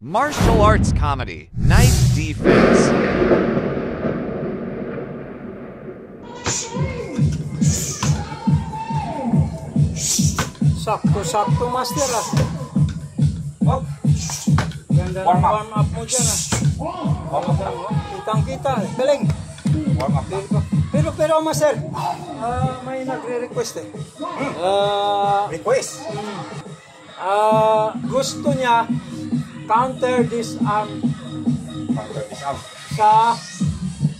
Martial arts comedy, Knife Defense. Sakto-sakto, Master, ah. Oh. Ganda ng warm up mo dyan, ah. Kitang-kita, galing. Warm up. Pero, Master, may nagre-request, eh. Request? Gusto niya counter disarm Counter disarm. sa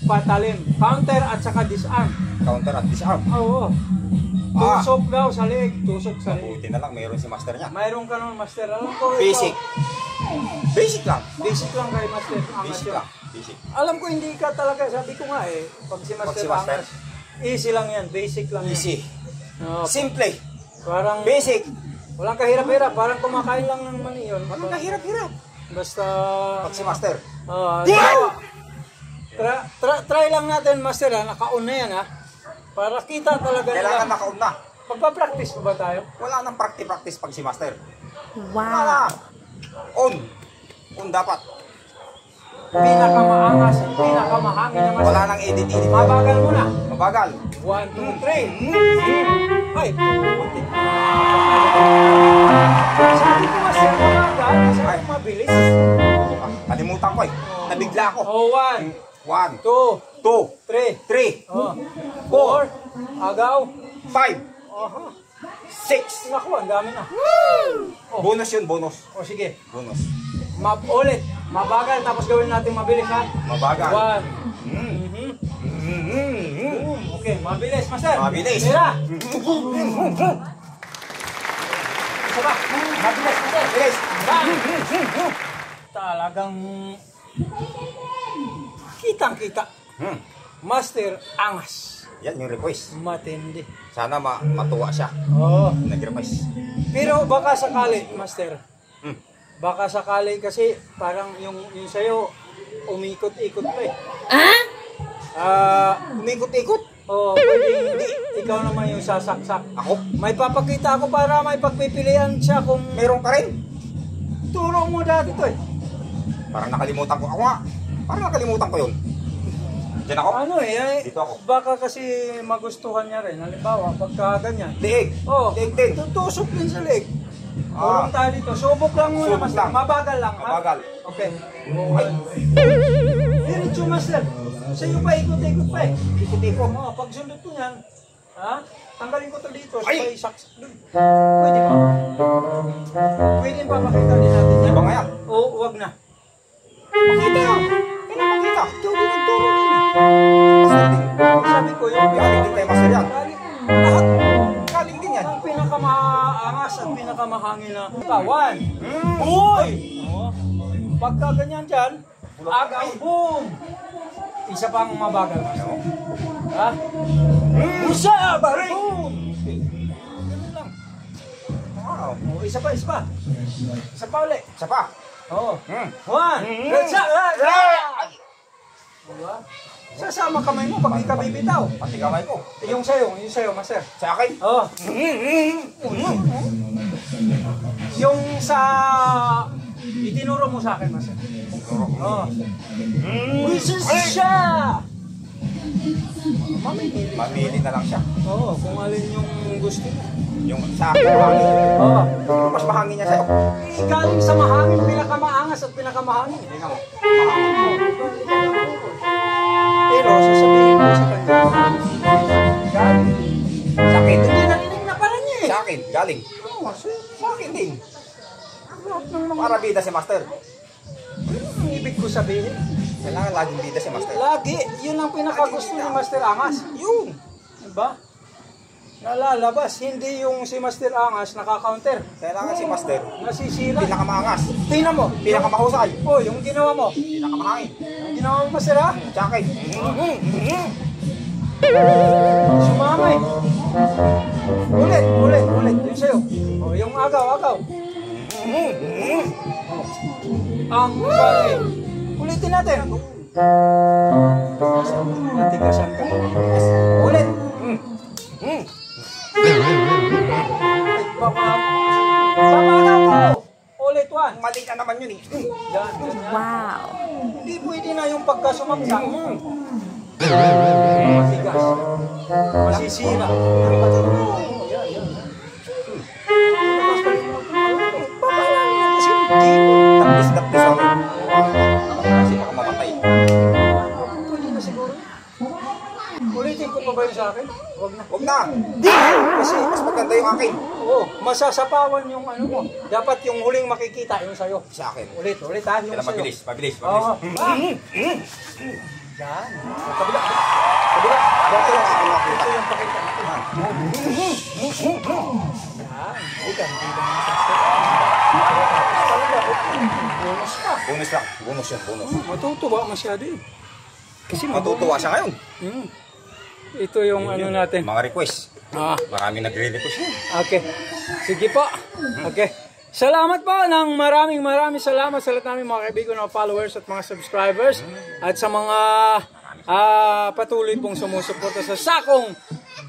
patalim. Counter at saka disarm. Counter at disarm. Oo. Tusok daw sa leg. Tusok sa leg. Buti na lang, mayroon si master niya. Mayroon ka nun, Master. Alam ko, Basic. ikaw, Basic lang. basic lang kay Master. Angas Basic yun. lang. Basic. Alam ko hindi ka talaga, sabi ko nga eh, pag si Master, Angas, easy lang yan, basic lang yan. Easy. Oo, Simple. parang, Basic. walang kahirap-hirap, parang kumakain lang ng mani yun. Walang kahirap-hirap. Basta, Pag si master. try lang natin, Master, ha, naka-on na yan, ha, para kita talaga Kailangan nila. nakauna. Pagpa-practice pa ba tayo? Wala nang practice pag si master. Wow. Wala. On. On dapat. Pinakamaangas, pinakamahangin na Master. Wala nang edit-edit. Mabagal muna. Mabagal. 1, 2, 3. Ay, puti. Sabi ko, Master, mabagal. Sabi ko, mabilis. Kalimutan ko eh. Nabigla ako. Oh, 1, 1, 2, 2, 3, 3, oh, 4, agaw. 5, Aha. 6. Naku, ang dami na. Bonus yun, bonus. O sige, Bonus. ulit. Mabagal, tapos gawin natin mabilis, ha? Mabagal. 1. Boom. Okay, mabilis, Master. Mabilis. Tira. Isa ba? Mabilis, Master. Bilis. Talagang kitang-kita. Master, angas. Yan yung request. Matindi. Sana matuwa siya. Oh. Nag-request. Pero baka sakali, Master. Hmm. Baka sakali kasi parang yung sa'yo, umikot-ikot pa eh. Umikot-ikot. Oh, pwede ikaw naman yung sasaksak. Ako? May papakita ako para may pagpipilian siya kung Meron ka rin. turo mo dati to eh. Parang nakalimutan ko. Ako nga. Parang nakalimutan ko yun. Diyan ako. Ano eh, Dito ako. baka kasi magustuhan niya rin. Halimbawa, pagka ganyan. Liig. Oh, Liig din. tutusok din sa leg. Ah. Tulong tayo dito. Subok lang muna, Subok Master. lang. Mabagal lang, ha? Mabagal. Okay. Ay. Diretso, Master. Sa'yo pa, ikot-ikot pa eh. Ikot-ikot. Oh, pag sundot ko yan, ha? Tanggalin ko to dito. Ay. Sabay saksak dun. Pwede ba? Pwede pa makita din natin yan. Iba nga yan. Oo, wag na. Makita yan. Pinapakita. Ikaw din nagturo yan. Master din. Sabi ko, yung Galing din kay master yan. lahat. Galing din yan. Ang pinakamaangas at pinakamahangin na kawan. Uy! Oh. Pagka ganyan dyan, agang boom! Isa pang mabagal. Ha? Isa! Boom! Ganun lang. Wow. Oh, isa pa. Isa pa ulit. Isa pa. Oh. 1, let's go! Diba? Sasama kamay mo pag di ka bibitaw. Pati kamay ko. Yung sa'yo, Master. Sa akin. Oh. Yung sa itinuro mo sa akin, Master. Oh. Wishes siya! Mamili na lang siya. Oo, kung alin yung gusto mo. Yung sa akin mahangin. Oo. Mas mahangin niya sa'yo. Galing sa mahangin, pinakamaangas at pinakamahangin. Tingnan mo. Mahangin. Pero sasabihin ko sa kanya, galing. Sa akin. Hindi narinig na pala niya eh. Sa akin. Galing. Oo, Sa akin din. Para bida si master. ang ibig ko sabihin. Kailangan laging bida si master. Lagi, yun ang pinakagusto ni Master Angas. Yun. Diba? Nalalabas, hindi yung si Master Angas naka-counter. Kailangan si master. Nasisira. Pinakamaangas. Tingnan mo. Pinakamahusay. Oh, yung ginawa mo. Pinakamahangin. Yung ginawa mo, Master, ha? Sa akin. Sumama eh. Ulit. Yung sa'yo. Oh, yung agaw. Ang galing. Ulitin natin. Natigasan ka. Ulit. Ay, baka agaw ko. Ulit, 1. mali na naman yun eh. Yan, yan. Wow. Hindi pwede na yung pagkasumagsak mo. Matigas. Masisira. Ang paturo. Yan, yan. Papalang mo kasi hindi mo. Tapos ako. Kasi baka mamatay. Pwede na siguro. Ulitin ko pa ba yun sa akin? Huwag na. Huwag na. Kasi mas maganda yung akin. Oo, masasapawan yung ano mo. Dapat yung huling makikita yung sa'yo. Sa akin. Ulit ha, yung Kailan sa'yo. mabilis, mabilis, Oo. mabilis. Yan. Kabila. Kabila. Ito yung akin makita. Ito yung pakita natin. Yan. Ika, hindi ka bonus pa. Bonus lang. Bonus yun, bonus. Matutuwa masyado eh. Kasi Matutuwa siya ngayon. Ito yung ano natin. Mga request. Ah, Maraming nagre-request yun. okay. Sige po. Okay. Salamat po ng maraming salamat sa lahat namin mga kaibigan, mga followers at mga subscribers at sa mga patuloy pong sumusuporta sa Sakong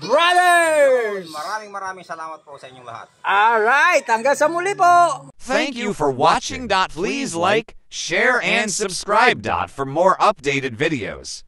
Brothers! Maraming salamat po sa inyong lahat. Alright, hanggang sa muli po! Thank you for watching. Please like, share, and subscribe. For more updated videos.